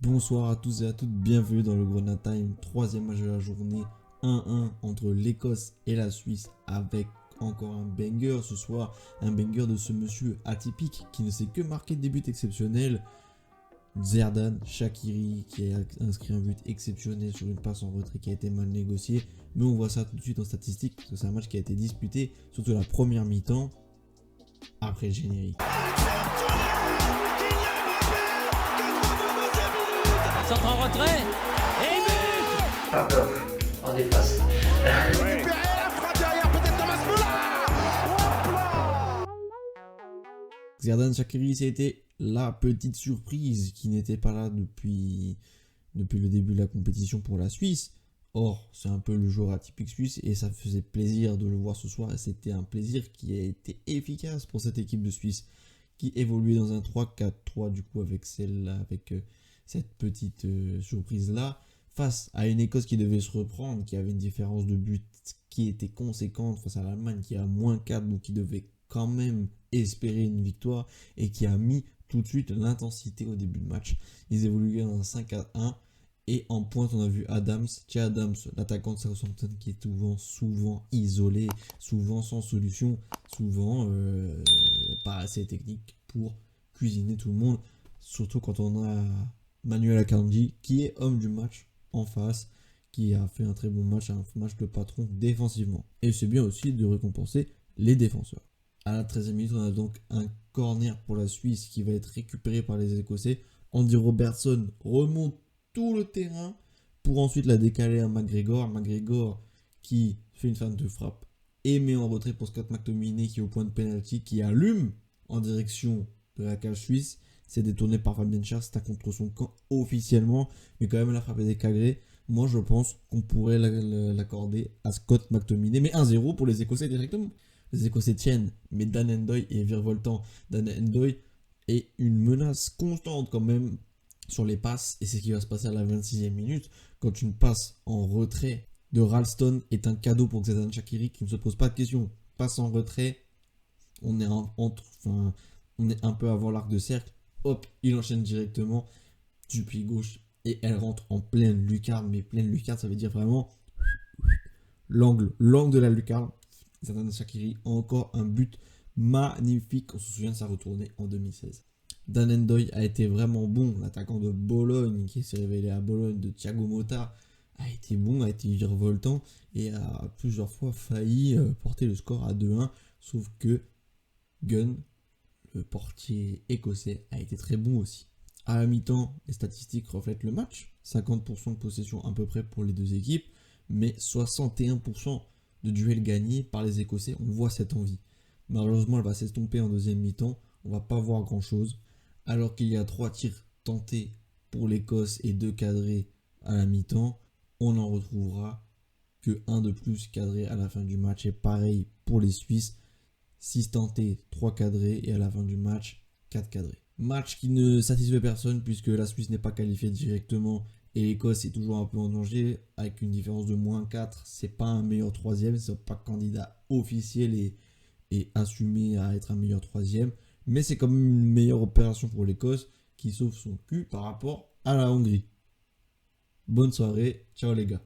Bonsoir à tous et à toutes, bienvenue dans le Grenade Time, troisième match de la journée, 1-1 entre l'Écosse et la Suisse avec encore un banger ce soir, un banger de ce monsieur atypique qui ne sait que marquer des buts exceptionnels, Xherdan Shaqiri qui a inscrit un but exceptionnel sur une passe en retrait qui a été mal négociée, mais on voit ça tout de suite en statistique parce que c'est un match qui a été disputé, surtout la première mi-temps, après le générique. Centre en retrait et but. Pas peur, on dépasse. Récupéré, la frappe derrière, peut-être Thomas Muller. Xherdan Shaqiri, c'était la petite surprise qui n'était pas là depuis le début de la compétition pour la Suisse. Or, c'est un peu le joueur atypique suisse et ça faisait plaisir de le voir ce soir. Et c'était un plaisir qui a été efficace pour cette équipe de Suisse qui évoluait dans un 3-4-3 du coup avec cette petite surprise là face à une Écosse qui devait se reprendre, qui avait une différence de but qui était conséquente face à l'Allemagne qui a -4, donc qui devait quand même espérer une victoire et qui a mis tout de suite l'intensité au début de match. Ils évoluaient dans un 5-1 et en pointe on a vu Che Adams, l'attaquant de Southampton qui est souvent isolé, souvent sans solution, souvent pas assez technique pour cuisiner tout le monde, surtout quand on a Manuel Akanji qui est homme du match en face, qui a fait un très bon match, un match de patron défensivement. Et c'est bien aussi de récompenser les défenseurs. À la 13e minute, on a donc un corner pour la Suisse qui va être récupéré par les Écossais. Andy Robertson remonte tout le terrain pour ensuite la décaler à McGregor. McGregor qui fait une feinte de frappe et met en retrait pour Scott McTominay qui est au point de pénalty, qui allume en direction de la cage suisse. C'est détourné par Fabian Schär, c'est un contre son camp officiellement, mais quand même la frappe est décalée. Moi je pense qu'on pourrait l'accorder à Scott McTominay, mais 1-0 pour les Écossais directement. Les Écossais tiennent, mais Dan N'Doye est virevoltant. Dan N'Doye est une menace constante quand même sur les passes, et c'est ce qui va se passer à la 26e minute, quand une passe en retrait de Ralston est un cadeau pour Xherdan Shaqiri qui ne se pose pas de questions. Passe en retrait, on est un peu avant l'arc de cercle, hop, il enchaîne directement du pied gauche et elle rentre en pleine lucarne, mais pleine lucarne ça veut dire vraiment l'angle de la lucarne. Xherdan Shaqiri, encore un but magnifique, on se souvient de sa retournée en 2016. Dan N'Doye a été vraiment bon, l'attaquant de Bologne qui s'est révélé à Bologne de Thiago Motta a été bon, a été virevoltant et a plusieurs fois failli porter le score à 2-1, sauf que Gunn, le portier écossais, a été très bon aussi. À la mi-temps, les statistiques reflètent le match, 50% de possession à peu près pour les deux équipes, mais 61% de duels gagnés par les Écossais. On voit cette envie. Malheureusement, elle va s'estomper en deuxième mi-temps, on va pas voir grand chose, alors qu'il y a 3 tirs tentés pour l'Écosse et 2 cadrés à la mi-temps, on n'en retrouvera que 1 de plus cadré à la fin du match, et pareil pour les Suisses, 6 tentés, 3 cadrés, et à la fin du match, 4 cadrés. Match qui ne satisfait personne puisque la Suisse n'est pas qualifiée directement et l'Écosse est toujours un peu en danger avec une différence de -4. C'est pas un meilleur troisième, c'est pas candidat officiel et assumé à être un meilleur troisième, mais c'est quand même une meilleure opération pour l'Écosse qui sauve son cul par rapport à la Hongrie. Bonne soirée, ciao les gars.